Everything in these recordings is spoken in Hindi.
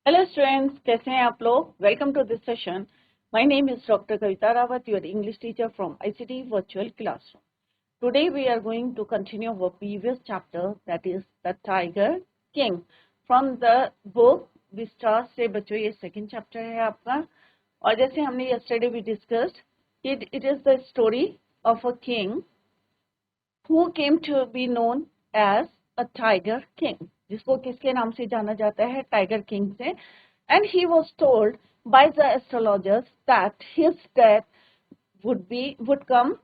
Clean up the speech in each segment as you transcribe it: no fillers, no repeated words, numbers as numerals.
हेलो स्टूडेंट्स, कैसे हैं आप लोग। Welcome to this session. My name is doctor Kavita Rawat, your English teacher from ICT virtual classroom. Today we are going to continue our previous chapter, that is the tiger king, from the book Vistas से। बच्चों, ये सेकंड चैप्टर है आपका। और जैसे हमने यस्टरडे भी discussed, it is the story of a king who came to be known as a tiger king, जिसको किसके नाम से जाना जाता है, टाइगर किंग से। And he was told by the astrologers that his death would come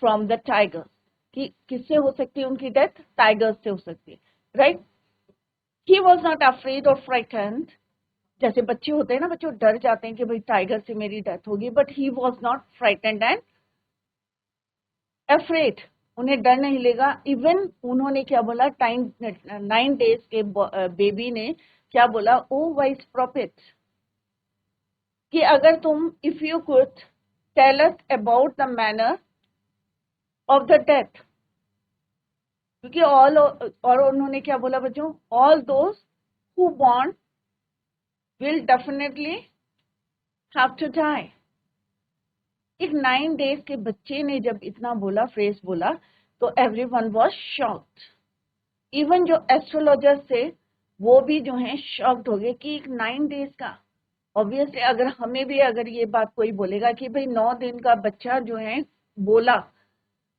from the tigers, कि किससे हो सकती है उनकी डेथ, टाइगर्स से हो सकती है, right. He was not afraid or frightened, जैसे बच्चे होते हैं ना, बच्चे डर जाते हैं कि भाई टाइगर से मेरी डेथ होगी, but he was not frightened and afraid, उन्हें डर नहीं लगा। इवन उन्होंने क्या बोला, 9 डेज के बेबी ने क्या बोला, ओ वाइस प्रॉफिट, कि अगर तुम, if you could tell us about the manner of the death, क्योंकि ऑल, और उन्होंने क्या बोला बच्चों, all those who born will definitely have to die. एक 9 डेज के बच्चे ने जब इतना बोला, फ्रेज बोला, तो एवरीवन वाज शॉक्ड। इवन जो एस्ट्रोलॉजर्स थे वो भी जो है शॉक्ड हो गए कि 9 डेज का, ऑब्वियसली अगर हमें भी अगर ये बात कोई बोलेगा कि भाई 9 दिन का बच्चा जो है बोला,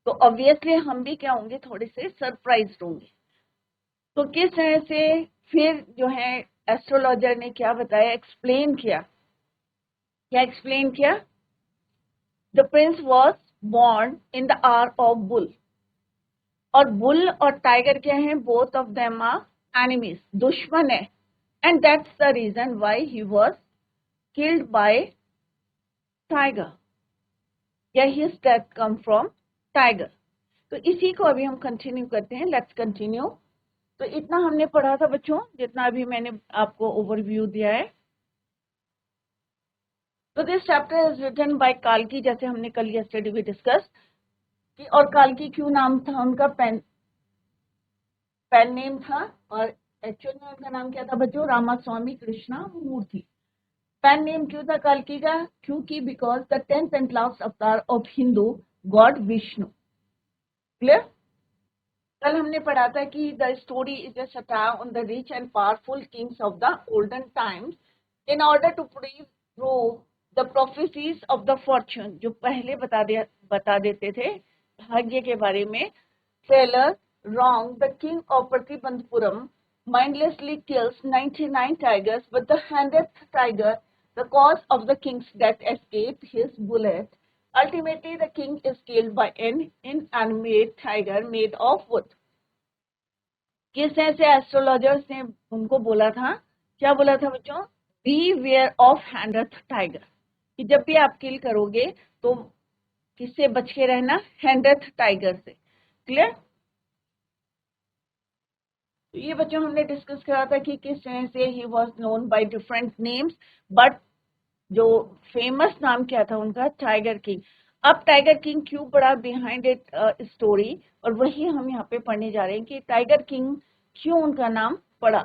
तो ऑब्वियसली हम भी क्या होंगे, थोड़े से सरप्राइज होंगे। तो किस तरह से फिर जो है एस्ट्रोलॉजर ने क्या बताया, एक्सप्लेन किया, क्या एक्सप्लेन किया, the prince was born in the hour of bull, और बुल और टाइगर क्या है, both of them are enemies, दुश्मन है। And that's the reason why he was killed by tiger, या his death come from tiger. तो इसी को अभी हम कंटिन्यू करते हैं, लेट्स कंटिन्यू। तो इतना हमने पढ़ा था बच्चों, जितना अभी मैंने आपको ओवरव्यू दिया है। तो this chapter is written by काल्की, जैसे हमने कल यस्टरडे भी डिस्कस कि, और काल्की क्यों नाम था उनका, पेन नेम था, और एक्चुअल में उनका नाम क्या था बच्चों, रामास्वामी कृष्णा मूर्ति। पेन नेम क्यों था काल्की का, क्योंकि because the 10th and last अवतार of Hindu God Vishnu. Clear. कल हमने पढ़ा था कि the story is a satire on the rich and powerful Kings of the olden times in order to prove the prophecies of the Fortune, जो पहले बता देते थे भाग्य के बारे में। Sailor wrong, the king of Pratibandpuram mindlessly kills 99 tigers, but the 100th tiger, the cause of the king's death, escaped his bullet. Ultimately, the king is killed by an inanimate tiger made of wood. किस तरह से एस्ट्रोलॉजर्स ने उनको बोला था, क्या बोला था बच्चों, B where of 100th tiger, कि जब भी आप किल करोगे तो किससे बच के रहना, 100th टाइगर से। क्लियर। तो ये बच्चों हमने डिस्कस करा था कि किस तरह से he was known by different names, but जो फेमस नाम क्या था उनका, टाइगर किंग। अब टाइगर किंग क्यों पड़ा, बिहाइंड इट स्टोरी, और वही हम यहाँ पे पढ़ने जा रहे हैं कि टाइगर किंग क्यों उनका नाम पड़ा।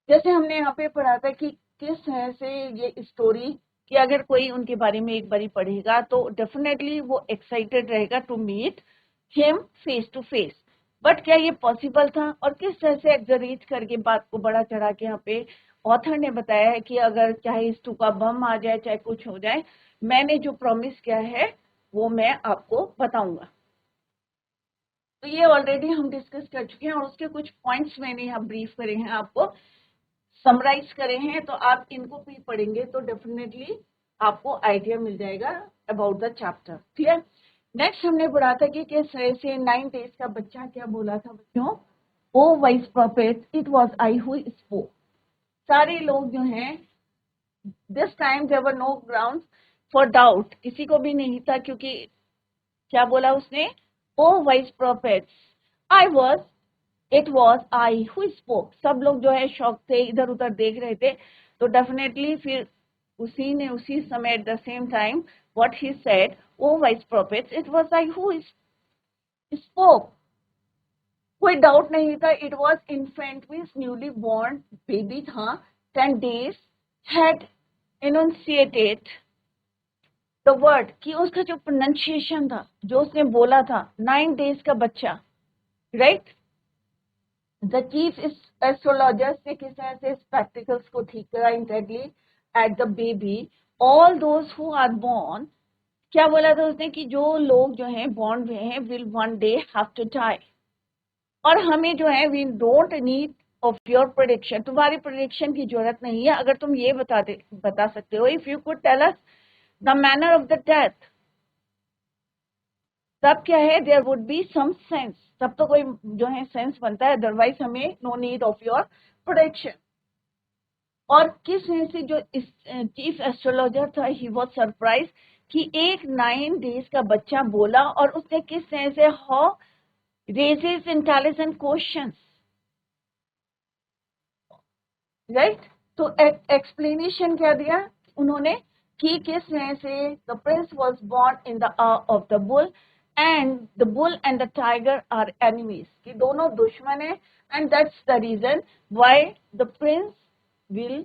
जैसे हमने यहाँ पे पढ़ा था कि किस तरह से ये स्टोरी, कि अगर कोई उनके बारे में एक बारी पढ़ेगा तो डेफिनेटली वो एक्साइटेड रहेगा to meet him face to face. But क्या ये पॉसिबल था, और किस तरह से एग्जरीट करके बात को बड़ा चढ़ा के यहाँ पे ऑथर ने बताया है कि अगर चाहे इस टू का बम आ जाए, चाहे कुछ हो जाए, मैंने जो प्रॉमिस किया है वो मैं आपको बताऊंगा। तो ये ऑलरेडी हम डिस्कस कर चुके हैं, और उसके कुछ पॉइंट्स मैंने यहाँ ब्रीफ करे हैं, आपको समराइज करे हैं, तो आप इनको भी पढ़ेंगे तो डेफिनेटली आपको आइडिया मिल जाएगा about the chapter. Clear. Next हमने पढ़ा था कि किस तरह से 9 डेज का बच्चा क्या बोला था बच्चों, O wise prophet, it was I who spoke. सारे लोग जो हैं, this time there were no ground for doubt, किसी को भी नहीं था, क्योंकि क्या बोला उसने, O wise prophet, I was, it was I who spoke. सब लोग जो है शॉक थे, इधर उधर देख रहे थे। तो डेफिनेटली फिर उसी ने उसी समय at the same time what he said, oh wise prophets, it was I who spoke. कोई डाउट नहीं था, it was infant means newly born baby था, 10 days had enunciated the word, कि उसका जो प्रोनाउंसिएशन था, जो उसने बोला था, 9 days का बच्चा, राइट। द चीफ एस्ट्रोलॉजर से किस तरह से स्पेक्टिकल्स को ठीक करा intently at the baby, all those who are born, क्या बोला था उसने कि जो लोग जो हैं बॉर्न हुए हैं will one day have to die, और हमें जो है we don't need of your prediction, तुम्हारी प्रेडिक्शन की जरूरत नहीं है, अगर तुम ये बता सकते हो, if you could tell us the manner of the death, तब क्या है, there would be some sense, तब तो कोई जो है सेंस बनता है, अदरवाइज हमें no need of your prediction. और किस वजह से जो चीफ एस्ट्रोलॉजर था, ही वाज सरप्राइज कि एक 9 days का बच्चा बोला, और उसने किस तरह से how raises intelligent questions, right. तो एक्सप्लेनेशन क्या दिया उन्होंने कि किस तरह से the prince was born in the hour of the bull, and the bull and the tiger are enemies, कि दोनों दुश्मन है, and that's the reason why the prince will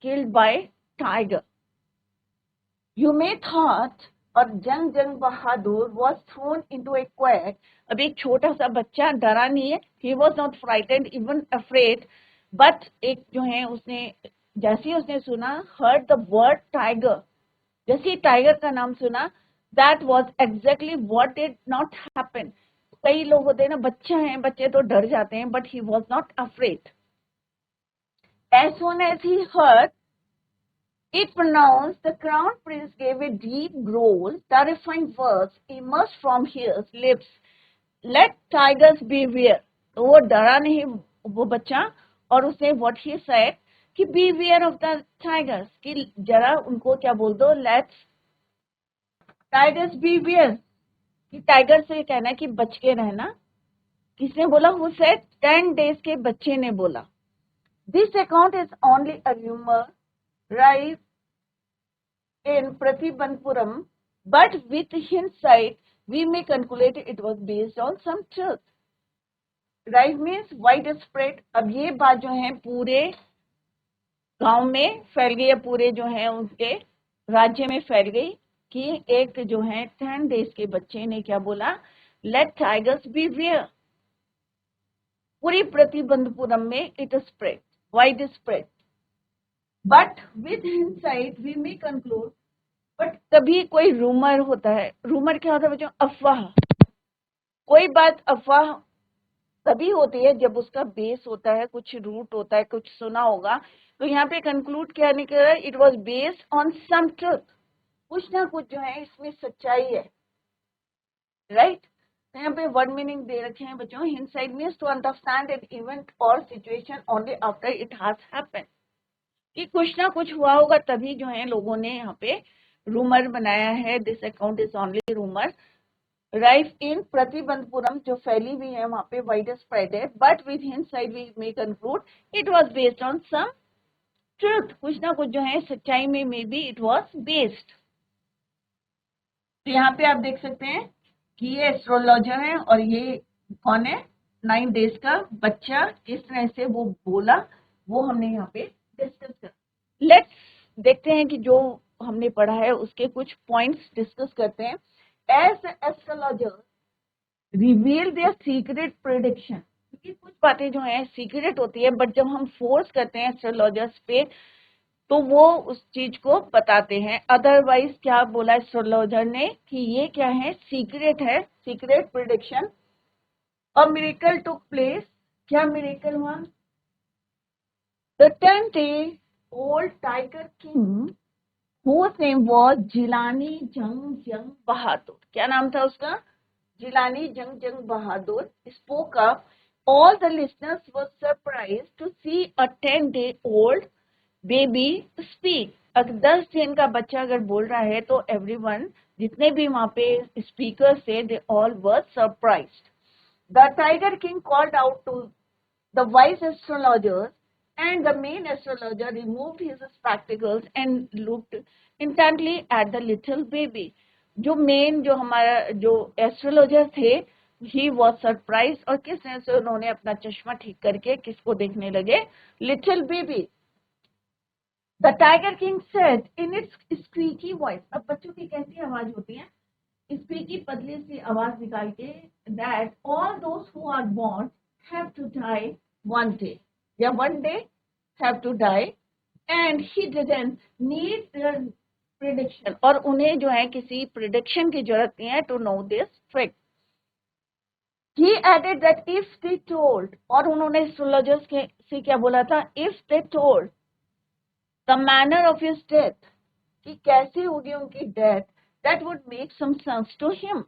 killed by tiger. You may thought, और जंग बहादुर was thrown into a quake, अब एक छोटा सा बच्चा डरा नहीं है, he was not frightened, even afraid, but एक जो है उसने जैसे उसने सुना, heard the word tiger, जैसे टाइगर का नाम सुना, that was exactly what did not happen. कई लोग होते हैं ना, बच्चे तो डर जाते हैं, but he was not afraid. As soon as he heard it pronounced, the crown prince gave a deep growl. Terrifying words emerged from his lips. Let tigers beware. तो वो डरा नहीं वो बच्चा, और उसने what he said कि beware of the tigers, कि जरा उनको क्या बोल दो, let's tigers beware, कि टाइगर से कहना है कि बच के रहना। किसने बोला? Who said? 10 days के बच्चे ने बोला। This account is only a rumor, right? In Pratibandpuram, but with hindsight, we may conclude it was based on some truth. Right means widespread. अब ये बात जो है पूरे गांव में फैल गई, पूरे जो है उनके राज्य में फैल गई, कि एक जो है 10 days के बच्चे ने क्या बोला, लेट टाइगर्स बी वेयर। पूरी प्रतिबंधपुरम में it spread, wide spread, but with hindsight we may conclude, but कभी कोई रूमर होता है, रूमर क्या होता है बच्चों? अफवाह। कोई बात अफवाह तभी होती है जब उसका बेस होता है, कुछ रूट होता है, कुछ सुना होगा। तो यहाँ पे कंक्लूड क्या निकला? It was based on some truth, कुछ ना कुछ जो है इसमें सच्चाई है, राइट। तो यहाँ पे वर्ड मीनिंग दे रखे हैं बच्चों, hindsight means to understand an event और situation only after it has happened, कि कुछ ना कुछ हुआ होगा तभी जो है लोगों ने यहाँ पे रूमर बनाया है। This account is only rumour, right. In Pratibandhapuram जो फैली हुई है वहां पे वाइड स्प्रेड है, but with hindsight we may conclude it was based on some truth, कुछ ना कुछ जो है सच्चाई में maybe it was based. तो यहाँ पे आप देख सकते हैं कि ये एस्ट्रोलॉजर है और ये कौन है? 9 days का बच्चा, किस तरह से वो बोला वो हमने यहाँ पे डिस्कस कर। लेट्स देखते हैं कि जो हमने पढ़ा है उसके कुछ पॉइंट्स डिस्कस करते हैं। As astrologer reveal their secret prediction, क्योंकि कुछ बातें जो है सीक्रेट होती है, बट जब हम फोर्स करते हैं एस्ट्रोलॉजर्स पे तो वो उस चीज को बताते हैं। अदरवाइज क्या बोला एस्ट्रोलॉजर ने कि ये क्या है? सीक्रेट है, secret prediction. A miracle took place, क्या मिरेकल हुआ? The 10-day-old tiger king whose name was Jilani Jung बहादुर, क्या नाम था उसका? जिलानी जंग बहादुर spoke up. All the listeners were surprised to see a 10-day-old baby speak. अगर 10 दिन का बच्चा अगर बोल रहा है तो everyone, जितने भी वहां पे स्पीकर थे, they all were surprised. The Tiger King called out to the wise astrologers, and the main astrologer removed his spectacles and looked intently at the little baby. जो मेन जो हमारा जो एस्ट्रोलॉजर थे, ही वॉज सरप्राइज, और किस तरह से उन्होंने अपना चश्मा ठीक करके किसको देखने लगे? Little baby. The tiger king said in its squeaky voice, अब बच्चों की कैसी आवाज होती है, स्क्रीकी पतली सी आवाज निकाल के, that all those who are born have to die one day, या one day have to die, and he didn't need their prediction, और उन्हें जो है किसी प्रिडिक्शन की जरूरत नहीं है to know this fact. He added that if they told, और उन्होंने एस्ट्रोलॉजर्स के से क्या बोला था, if they told the manner of his death, कि कैसे होगी उनकी death, that would make some sense to him.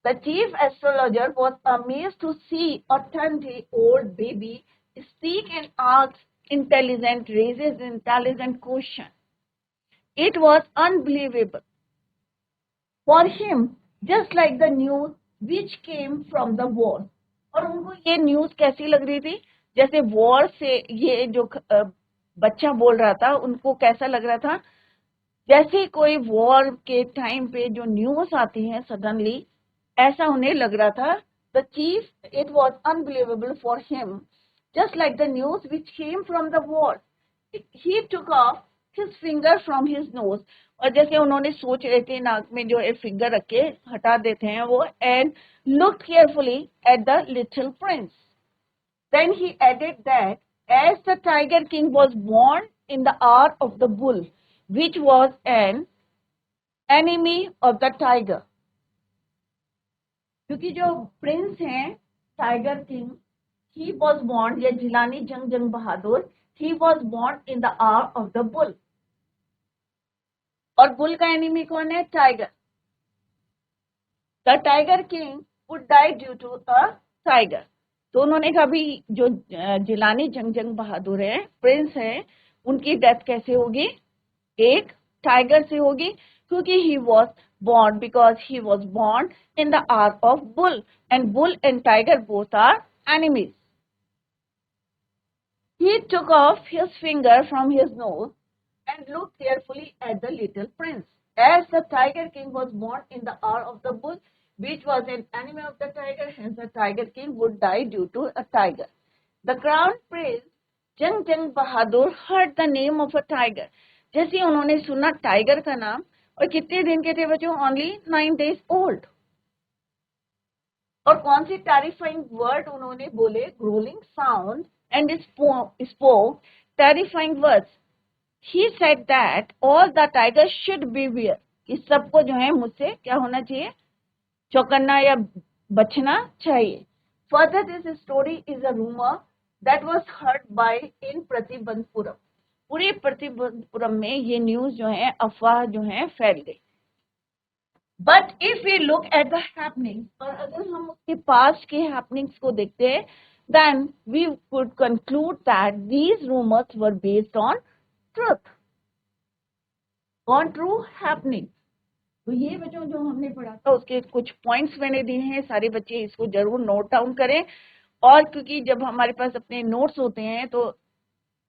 The chief astrologer was amazed to see a 10-day-old baby speak and ask raises intelligent question. It was unbelievable for him, just like the news which came from the war. और उनको ये न्यूज कैसी लग रही थी, जैसे वॉर से ये जो बच्चा बोल रहा था उनको कैसा लग रहा था, जैसे कोई वॉर के टाइम पे जो न्यूज आती है सडनली, ऐसा उन्हें लग रहा था. The chief, it was unbelievable for him, just like the news which came from the war. He took off his finger from his nose, और जैसे उन्होंने सोच रहे थे नाक में जो एक फिंगर रख के हटा देते हैं वो, and looked carefully at the little Prince. Then he added that as the Tiger King was born in the hour of the bull, which was an enemy of the tiger. क्योंकि जो प्रिंस हैं tiger king, he was born, या जिलानी जंग बहादुर, he was born in the hour of the bull. और बुल का एनिमी कौन है, tiger. The Tiger King would die due to a tiger. तो उन्होंने कहा भी जो जिलानी जंग बहादुर है, प्रिंस है, उनकी डेथ कैसे होगी, एक टाइगर से होगी, क्योंकि he was born, because he was born in the hour of bull, and bull and tiger both are enemies. He took off his finger from his nose and looked carefully at the little prince. As the Tiger King was born in the hour of the bull, which was an enemy of the tiger, hence the Tiger King would die due to a tiger. The crown prince Jang Bahadur heard the name of a tiger. जैसे उन्होंने सुना टाइगर का नाम, और कितने दिन के थे बच्चों, ओनली 9 days old. और कौन सी टेरिफाइंग वर्ड उन्होंने बोले, gruelling sound, and spoke terrifying words. He said that all the tigers should beware, कि सबको जो है मुझसे क्या होना चाहिए, चौकन्ना या बचना चाहिए. Further, this story is a rumor that was heard by in Pratibandapuram. पूरे प्रतिबंधपुरम में ये न्यूज जो है, अफवाह जो है फैल गई. But if we look at the happenings, और अगर हम उसके पास के happenings को देखते हैं, then we could conclude that these rumors were based on truth, on true happening. तो ये बच्चों जो हमने पढ़ा था उसके कुछ पॉइंट्स मैंने दिए हैं, सारे बच्चे इसको जरूर नोट डाउन करें. और क्योंकि जब हमारे पास अपने नोट्स होते हैं तो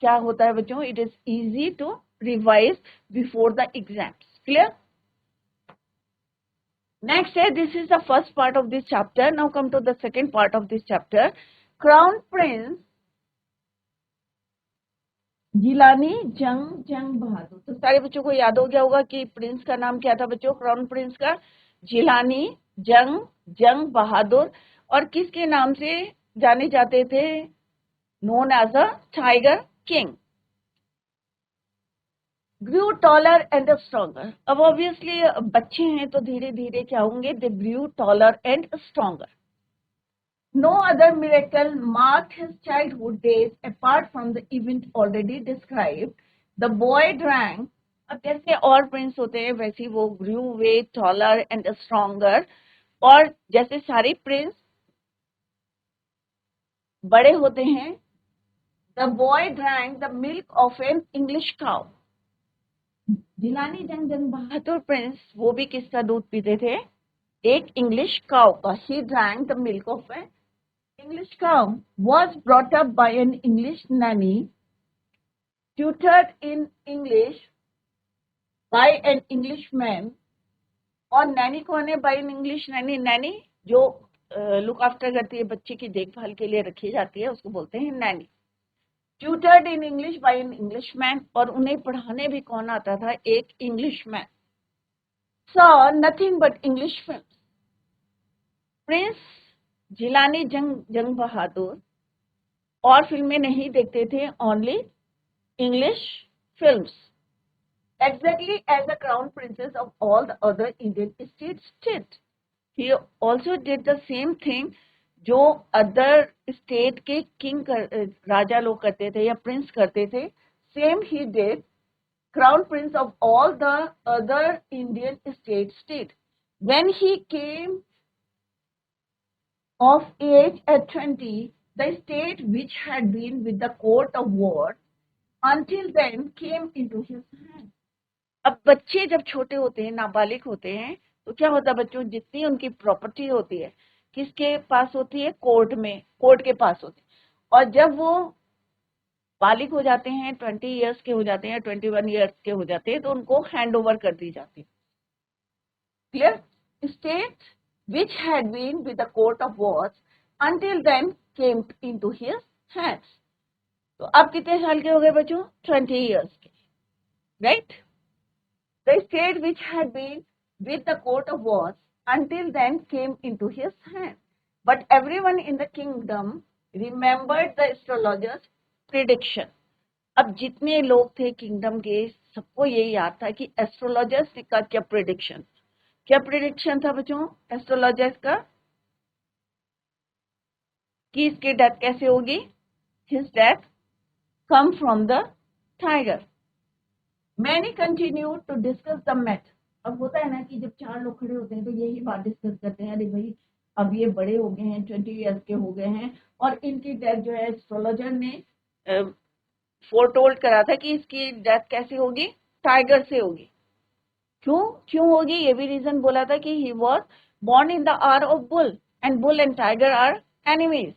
क्या होता है बच्चों, it is easy to revise before the exams. Clear? Next, this is the first part of this chapter. Now come to the second part of this chapter. Crown Prince Jilani Jung बहादुर. तो सारे बच्चों को याद हो गया होगा कि प्रिंस का नाम क्या था बच्चों, क्राउन प्रिंस का जिलानी जंग बहादुर, और किसके नाम से जाने जाते थे, known as a tiger king. grew taller and stronger. अब obviously बच्चे हैं तो धीरे धीरे क्या होंगे, they grew taller and stronger. No other miracle marked his childhood days apart from the event already described. The boy drank. अब जैसे और प्रिंस होते हैं वैसे वो grew way taller and stronger, और जैसे सारे प्रिंस बड़े होते हैं. The boy drank the milk of an English cow. Jilani Jung Bahadur Prince वो भी किसका दूध पीते थे, एक इंग्लिश काउ का. He drank the milk of an English cow. Was brought up by an English nanny, tutored in English by an English man. और नैनी कौन है, by an English nanny. Nanny जो लुक आफ्टर करती है, बच्चे की देखभाल के लिए रखी जाती है, उसको बोलते हैं nanny. Tutored in English by an Englishman, और उन्हें पढ़ाने भी कौन आता था? एक Englishman. Saw nothing but English film. Prince Jilani Jung Bahadur और फिल्में नहीं देखते थे, only English films. Exactly as the crown princes of all the other Indian states did. He also did the same thing जो अदर स्टेट के किंग राजा लोग करते थे या प्रिंस करते थे, same he did crown prince of all the other Indian states did. When he came of age at 20, the state which had been with the court of war until then came into his hands. अब बच्चे जब छोटे होते हैं, नाबालिग होते हैं, तो क्या होता है बच्चों? जितनी उनकी प्रॉपर्टी होती है किसके पास होती है? कोर्ट में, कोर्ट के पास होती है। और जब वो बालिग हो जाते हैं, 20 इयर्स के हो जाते हैं, 21 इयर्स के हो जाते हैं, तो उनको हैंड ओवर कर दी जाती है। Clear? State which had been with the court of wards until then came into his hands. तो अब कितने साल के हो गए बच्चों? 20 इयर्स के, right? The state which had been with the court of wars until then came into his hand. But everyone in the kingdom remembered the astrologer's prediction. अब जितने लोग थे किंगडम के, सबको ये याद था कि एस्ट्रोलॉजर्स का क्या प्रिडिक्शन था बच्चों एस्ट्रोलॉजर्स का, कि इसकी डेथ कैसे होगी? His death come from the tiger. Many continued to discuss the matter. अब होता है ना कि जब चार लोग खड़े होते हैं तो यही बात डिस्कस करते हैं, अरे भाई अब ये बड़े हो गए हैं, 20 इयर्स के हो गए हैं, और इनकी डेथ जो है एस्ट्रोलॉजर ने फोरटोल्ड करा था कि इसकी डेथ कैसे होगी? टाइगर से होगी। क्यों होगी? ये भी रीजन बोला था कि he was born in the hour of bull and bull and tiger are enemies.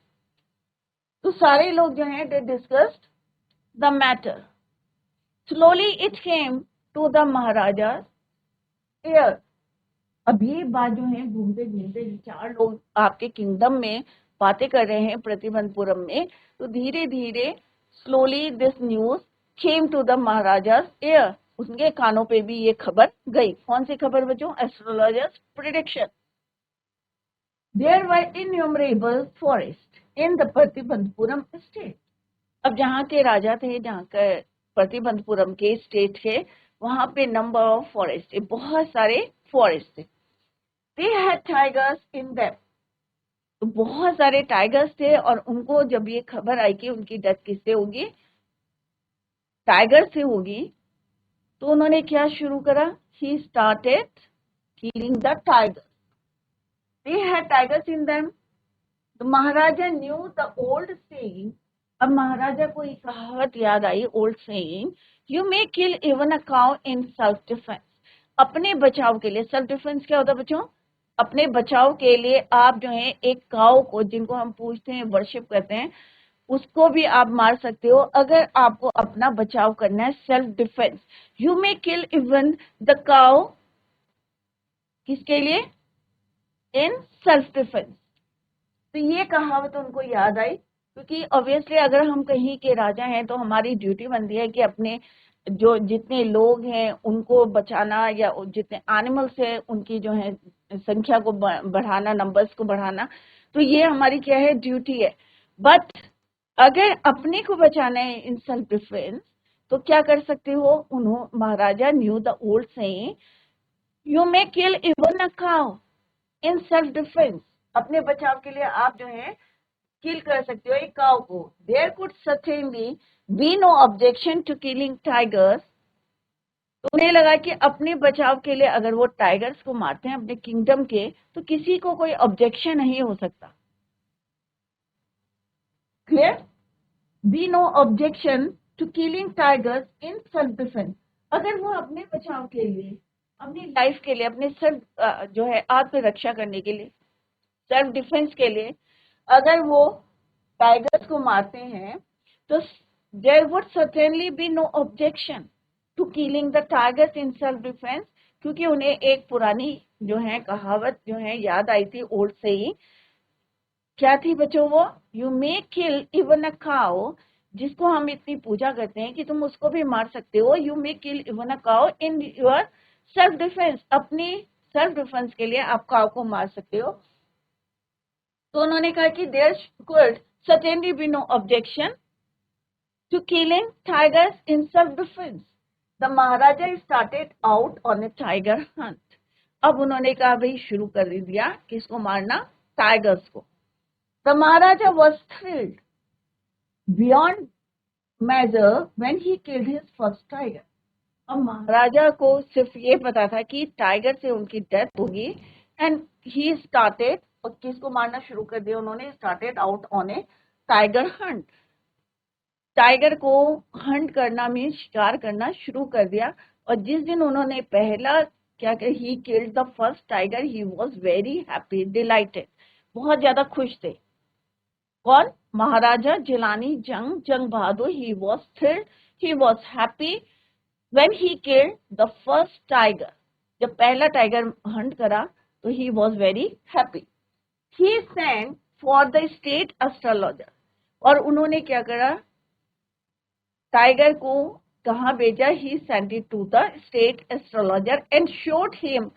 तो सारे लोग जो हैं they discussed the matter. Slowly it came to the Maharaja's ear. अब ये बात जो है घूमते घूमते चार लोग आपके किंगडम में बातें कर रहे हैं प्रतिबंधपुरम में, तो धीरे धीरे slowly this news came to the महाराजा's ear. उनके कानों पे भी ये खबर गई। कौन सी खबर बच्चों? Astrologers prediction. There were innumerable forests in the Pratibandapuram state. अब जहाँ के राजा थे, जहाँ के प्रतिबंधपुरम के स्टेट थे, वहां पे नंबर ऑफ फॉरेस्ट, बहुत सारे फॉरेस्ट थे। They had tigers in them. तो बहुत सारे टाइगर्स थे, और उनको जब ये खबर आई कि उनकी डेथ किससे होगी? टाइगर से होगी, तो उन्होंने क्या शुरू करा? He started killing the tigers. They had tigers in them. The Maharaja knew the old saying. अब महाराजा को एक कहावत याद आई, old saying, you may kill even a cow in self defence. अपने बचाव के लिए, सेल्फ डिफेंस क्या होता है बच्चों? अपने बचाव के लिए आप जो है एक काउ को, जिनको हम पूजते हैं, वर्शिप करते हैं, उसको भी आप मार सकते हो अगर आपको अपना बचाव करना है, self defence. You may kill even the cow, किसके लिए? इन सेल्फ डिफेंस। तो ये कहावत उनको याद आई, क्योंकि ऑब्वियसली अगर हम कहीं के राजा हैं तो हमारी ड्यूटी बनती है कि अपने जो जितने लोग हैं उनको बचाना, या जितने एनिमल्स है उनकी जो है संख्या को बढ़ाना, नंबर्स को बढ़ाना। तो ये हमारी क्या है? ड्यूटी है। बट अगर अपने को बचाना है इन सेल्फ डिफेंस, तो क्या कर सकते हो? उन्होंने, Maharaja knew the old saying, you may kill even a cow in self defence. अपने बचाव के लिए आप जो है किल कर सकते हो एक काउ को। There could certainly be no objection to killing tigers. तो उन्हें लगा कि अपने बचाव के लिए अगर वो टाइगर्स को मारते हैं अपने किंगडम के, तो किसी को कोई ऑब्जेक्शन नहीं हो सकता। Clear? Be no objection to killing tigers in self defence. अगर वो अपने बचाव के लिए, अपनी लाइफ के लिए, अपने सेल्फ जो है आत्मरक्षा करने के लिए, सेल्फ डिफेंस के लिए अगर वो टाइगर्स को मारते हैं, तो there would certainly be no objection to killing the tigers in self defence. क्योंकि उन्हें एक पुरानी जो है कहावत जो है याद आई थी, ओल्ड से ही। क्या थी बच्चों वो? You may kill even a cow जिसको हम इतनी पूजा करते हैं कि तुम उसको भी मार सकते हो, you may kill even a cow in your self defence, अपनी सेल्फ डिफेंस के लिए आप काउ को मार सकते हो। तो उन्होंने कहा कि there could certainly be no objection to killing tigers in self defence. The maharaja started out on a tiger hunt. अब उन्होंने कहा भाई शुरू कर दिया किसको मारना, टाइगर्स को। The Maharaja was thrilled beyond measure when he killed his first tiger। अब महाराजा को सिर्फ ये पता था कि टाइगर से उनकी डेथ होगी एंड ही स्टार्टेड, और किसको मारना शुरू कर दिया उन्होंने, started out on a tiger Hunt. Tiger को हंट करना मीन शिकार करना शुरू कर दिया। और जिस दिन उन्होंने पहला क्या कहा, he killed the first tiger, he was very happy delighted, बहुत ज्यादा खुश थे। कौन, Maharaja Jilani Jung Bahadur. He was thrilled, he was happy when he killed the first tiger. जब पहला टाइगर हंट करा तो he was very happy. He sent for the state astrologer. और उन्होंने क्या करा, टाइगर को कहाँ भेजा, he sent it to the state astrologer and showed him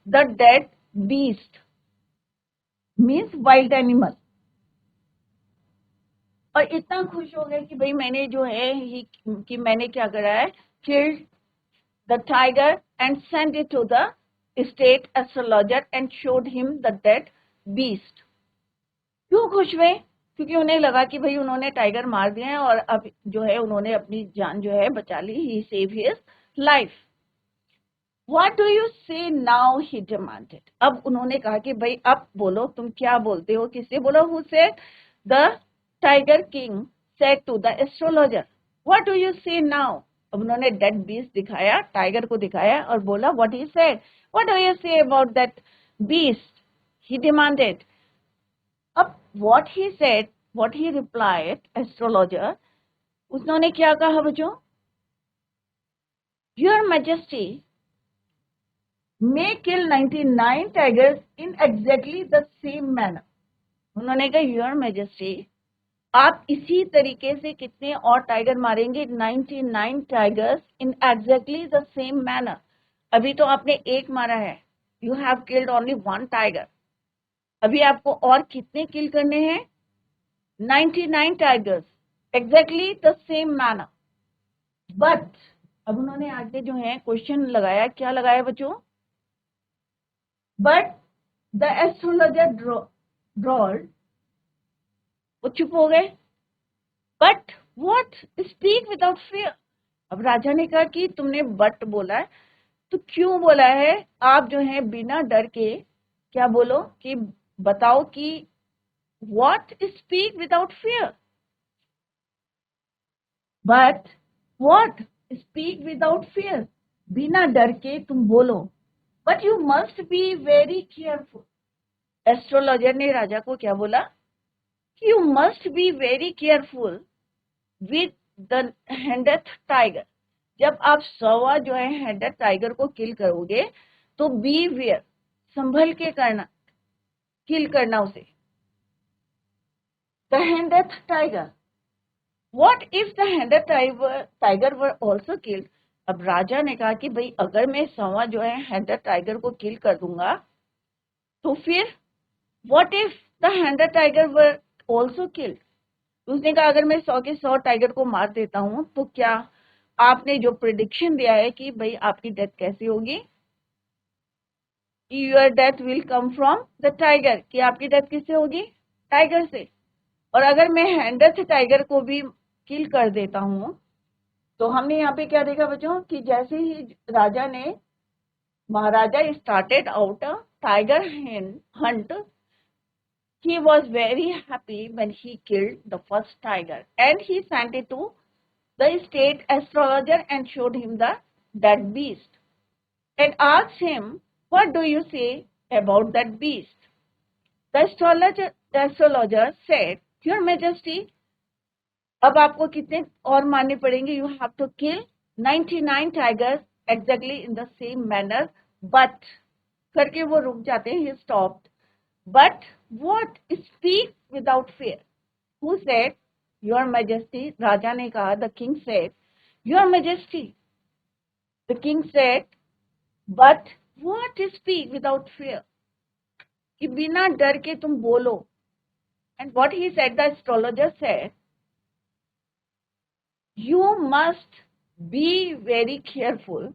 the dead beast means wild animal. और इतना खुश हो गए कि भाई मैंने जो है कि मैंने क्या करा है, killed the tiger and send it to the state astrologer and showed him the dead beast. क्यों खुश हुए, क्योंकि उन्हें लगा कि भाई उन्होंने टाइगर मार दिया है और अब जो है उन्होंने अपनी जान जो है बचा ली, he save his life. What do you say now, he demanded. अब उन्होंने कहा कि भाई अब बोलो, तुम क्या बोलते हो, किससे बोलो, who said, the tiger king said to the astrologer, what do you say now. अब उन्होंने डेड बीस्ट दिखाया, टाइगर को दिखाया और बोला what he said, what do you say about that beast, he demanded. अब what he said, what he replied astrologer, उन्होंने क्या कहा बच्चों, your majesty may kill 99 tigers in exactly the same manner। उन्होंने कहा योर मैजेस्टी, आप इसी तरीके से कितने और टाइगर मारेंगे, 99 tigers in exactly the same manner. अभी तो आपने एक मारा है, you have killed only one tiger, अभी आपको और कितने किल करने हैं, 99 tigers exactly the same manner. But अब उन्होंने आगे जो है क्वेश्चन लगाया, क्या लगाया बच्चों, बट द एस्ट्रोलॉजर ड्रॉल्ड, वो चुप हो गए। But what, speak without fear. अब राजा ने कहा कि तुमने बट बोला है, तो क्यों बोला है, आप जो है बिना डर के क्या बोलो, कि बताओ कि what, speak without fear. But what, speak without fear, बिना डर के तुम बोलो, but you must be very careful. Astrologer ने राजा को क्या बोला, you must be very careful with the hundredth tiger. जब आप 100वां जो है हैंडेड टाइगर को किल करोगे तो बी वेयर, संभल के करना, किल करना उसे। The hundredth tiger, what if the hundredth tiger were also killed. अब राजा ने कहा कि भाई अगर मैं 100वां जो है हैंडेड टाइगर को किल कर दूंगा तो फिर what if the hundredth tiger were also killed. उसने कहा अगर मैं 100 के 100 टाइगर को मार देता हूं तो क्या आपने जो प्रिडिक्शन दिया है कि भाई आपकी डेथ कैसे होगी, your death will come from the tiger, कि आपकी डेथ किससे होगी, टाइगर से। और अगर मैं हैंडेड टाइगर को भी किल कर देता हूं तो हमने यहाँ पे क्या देखा बच्चों, कि जैसे ही राजा ने, maharaja started out a tiger hunt, he was very happy when he killed the first tiger and he sent it to the state astrologer and showed him the dead beast and asked him, what do you say about that beast? The astrologer said, your majesty, अब आपको कितने और मारने पड़ेंगे, you have to kill 99 tigers exactly in the same manner, but करके वो रुक जाते हैं, he stopped, but what, speak without fear, who said, your majesty, राजा ने कहा, the king said, your majesty, the king said, but what is speak without fear, कि बिना डर के तुम बोलो. And what he said, the astrologer said, you must be very careful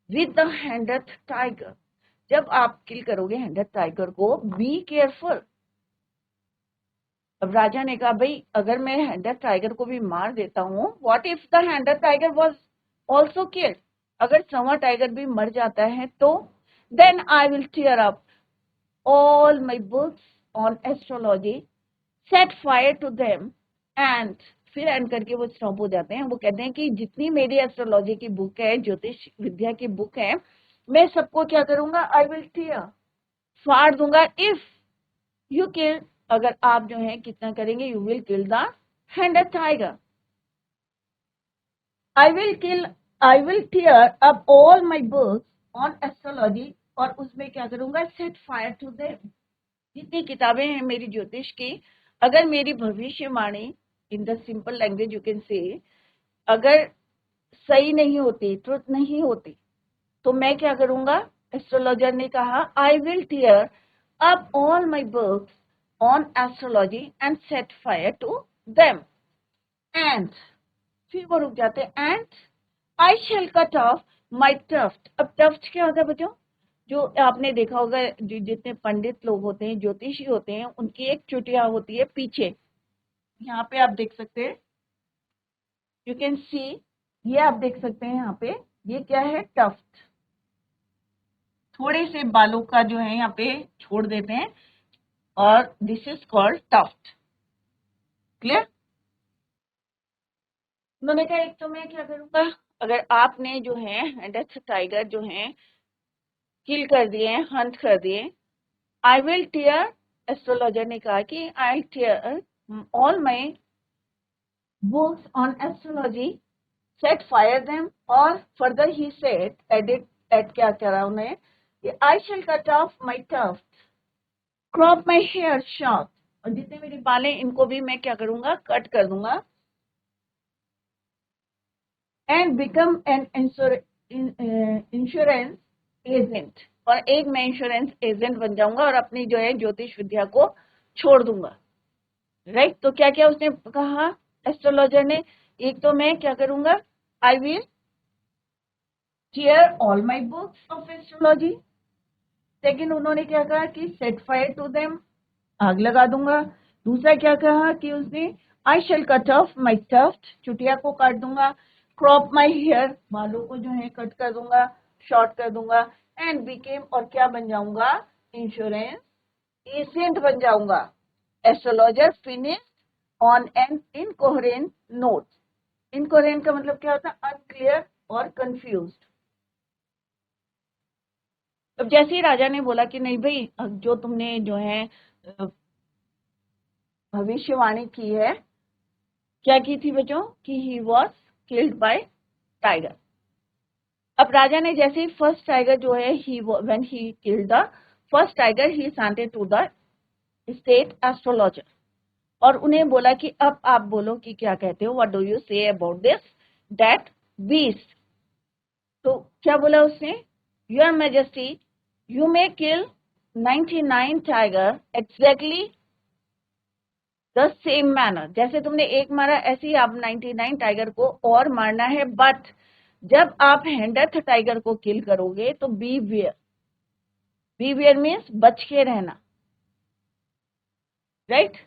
with the hundredth tiger. जब आप किल करोगे हैंडेड टाइगर को, बी केयरफुल. अब राजा ने कहा, भाई अगर मैं हैंडेड टाइगर को भी मार देता हूँ, what if the hundredth tiger was also killed, अगर सवा टाइगर भी मर जाता है तो, then I will tear up all my books on astrology, set fire to them, and फिर एंड करके वो स्टॉप हो जाते हैं. वो कहते हैं कि जितनी मेरी एस्ट्रोलॉजी की बुक है, ज्योतिष विद्या की बुक है, मैं सबको क्या करूंगा, आई विल टीयर, फाड़ दूंगा. इफ यू किल, अगर आप जो है कितना करेंगे, you will kill the hundredth tiger, I will tear up all my books on astrology, और उसमें क्या करूंगा, सेट फायर टू देम. जितनी किताबें हैं मेरी ज्योतिष की, अगर मेरी भविष्यवाणी, in the simple language you can say, अगर सही नहीं होती, ट्रुथ नहीं होती, तो मैं क्या करूंगा, एस्ट्रोलॉजर ने कहा, I will tear up all my books on astrology and set fire to them. And फिर वो रुक जाते हैं. And I shall cut off my tuft. अब tuft क्या होता है बच्चों, जो आपने देखा होगा, जितने पंडित लोग होते हैं, ज्योतिषी होते हैं, उनकी एक चुटिया होती है पीछे. यहाँ पे आप देख सकते हैं, यू कैन सी, ये आप देख सकते हैं यहाँ पे, ये क्या है, टफ्ट. थोड़े से बालों का जो है यहाँ पे छोड़ देते हैं, और this is called tuft. Clear? उन्होंने कहा, एक तो मैं क्या करूंगा, अगर आपने जो है हैंडेड टाइगर जो है किल कर दिए, हंट कर दिए, आई विल टीयर, एस्ट्रोलॉजर ने कहा कि I tear all my books on astrology, set fire them, और further he said, added क्या करा उन्हें, I shall cut off my tuft, crop my hair short, और जितने मेरे बाल हैं इनको भी मैं क्या करूंगा, कट कर दूंगा, and become an insurance agent, और एक मैं इंश्योरेंस एजेंट बन जाऊंगा, और अपनी जो है ज्योतिष विद्या को छोड़ दूंगा. राइट? तो क्या क्या उसने कहा एस्ट्रोलॉजर ने, एक तो मैं क्या करूंगा, I will tear all my books of astrology. Second उन्होंने क्या कहा कि सेट फायर टू देम, आग लगा दूंगा. दूसरा क्या कहा कि उसने, आई shall cut off my tuft, चुटिया को काट दूंगा, क्रॉप माय हेयर, बालों को जो है कट कर दूंगा, शॉर्ट कर दूंगा, एंड बिकेम, और क्या बन जाऊंगा, इंश्योरेंस एजेंट बन जाऊंगा. Astrologer finish on an incoherent note. Incoherent का मतलब क्या होता है, अनक्लियर और कंफ्यूज्ड. अब जैसे ही राजा ने बोला कि नहीं भाई, जो तुमने जो है भविष्यवाणी की है, क्या की थी बच्चों, कि he was killed by tiger. अब राजा ने जैसे ही फर्स्ट टाइगर जो है, when he killed the first tiger, he sent to the state astrologer, और उन्हें बोला कि अब आप बोलो कि क्या कहते हो, what do you say about this that beast. तो क्या बोला उसने, your majesty, you may kill 99 tiger exactly the same manner. जैसे तुमने एक मारा, ऐसे ही आप 99 टाइगर को और मारना है, बट जब आप 100th टाइगर को किल करोगे तो beware. Beware means बच के रहना. राइट?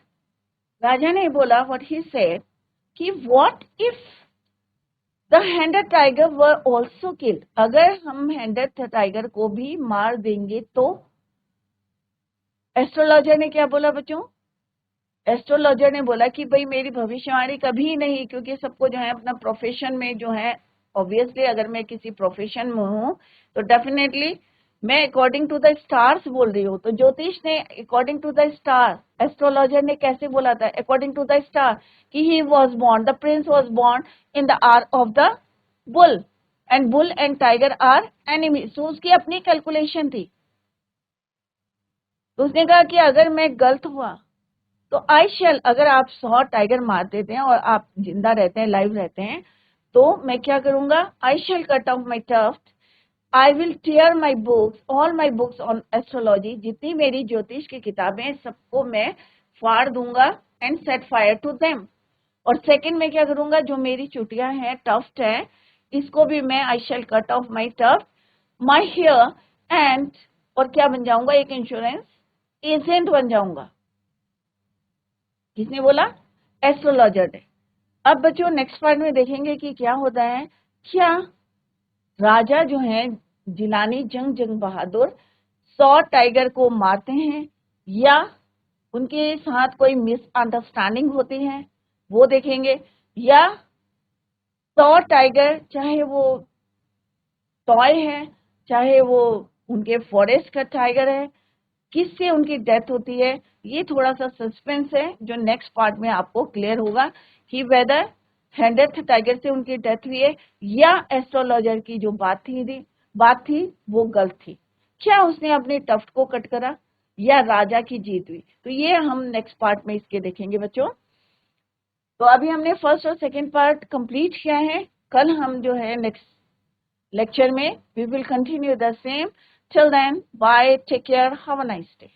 राजा ने बोला, व्हाट ही सेड, कि what if the 100th tiger were also killed, अगर हम 100th टाइगर को भी मार देंगे तो. एस्ट्रोलॉजर ने क्या बोला बच्चों, एस्ट्रोलॉजर ने बोला कि भाई मेरी भविष्यवाणी कभी नहीं, क्योंकि सबको जो है अपना प्रोफेशन में जो है, ऑब्वियसली अगर मैं किसी प्रोफेशन में हूँ तो डेफिनेटली मैं अकॉर्डिंग टू द स्टार्स बोल रही हूँ. तो ज्योतिष ने according to the star, astrologer ने कैसे बोला था, अकॉर्डिंग टू द स्टार, कि he was born, the prince was born in the hour of the bull, and bull and tiger are enemy. So उसकी अपनी कैलकुलेशन थी. तो उसने कहा कि अगर मैं गलत हुआ तो आई शैल, अगर आप 100 टाइगर मार देते हैं और आप जिंदा रहते हैं, लाइव रहते हैं, तो मैं क्या करूंगा, I shall cut off my tuft, I will tear my books, all my books on astrology, जितनी मेरी ज्योतिष की किताबें हैं सबको मैं फाड़ दूंगा, and set fire to them. और सेकंड में क्या करूंगा, जो मेरी चुटियां हैं, टफ्ट है, इसको भी मैं I shall cut off my tuft, my hair, and और क्या बन जाऊंगा, एक इंश्योरेंस एजेंट बन जाऊंगा। किसने बोला, एस्ट्रोलॉजर ने। अब बच्चों नेक्स्ट पार्ट में देखेंगे कि क्या होता है, क्या राजा जो है जिलानी जंग बहादुर 100 टाइगर को मारते हैं, या उनके साथ कोई मिसअंडरस्टैंडिंग होती है, वो देखेंगे। या 100 टाइगर, चाहे वो टॉय है, चाहे वो उनके फॉरेस्ट का टाइगर है, किससे उनकी डेथ होती है, ये थोड़ा सा सस्पेंस है, जो नेक्स्ट पार्ट में आपको क्लियर होगा कि वेदर 100th टाइगर से उनकी डेथ हुई है, या एस्ट्रोलॉजर की जो बात थी वो गलत थी, क्या उसने अपने टफ्ट को कट करा, या राजा की जीत हुई। तो ये हम नेक्स्ट पार्ट में इसके देखेंगे बच्चों। तो अभी हमने फर्स्ट और सेकेंड पार्ट कंप्लीट किया है। कल हम जो है नेक्स्ट लेक्चर में we will continue the same. Till then bye, take care, have a nice day.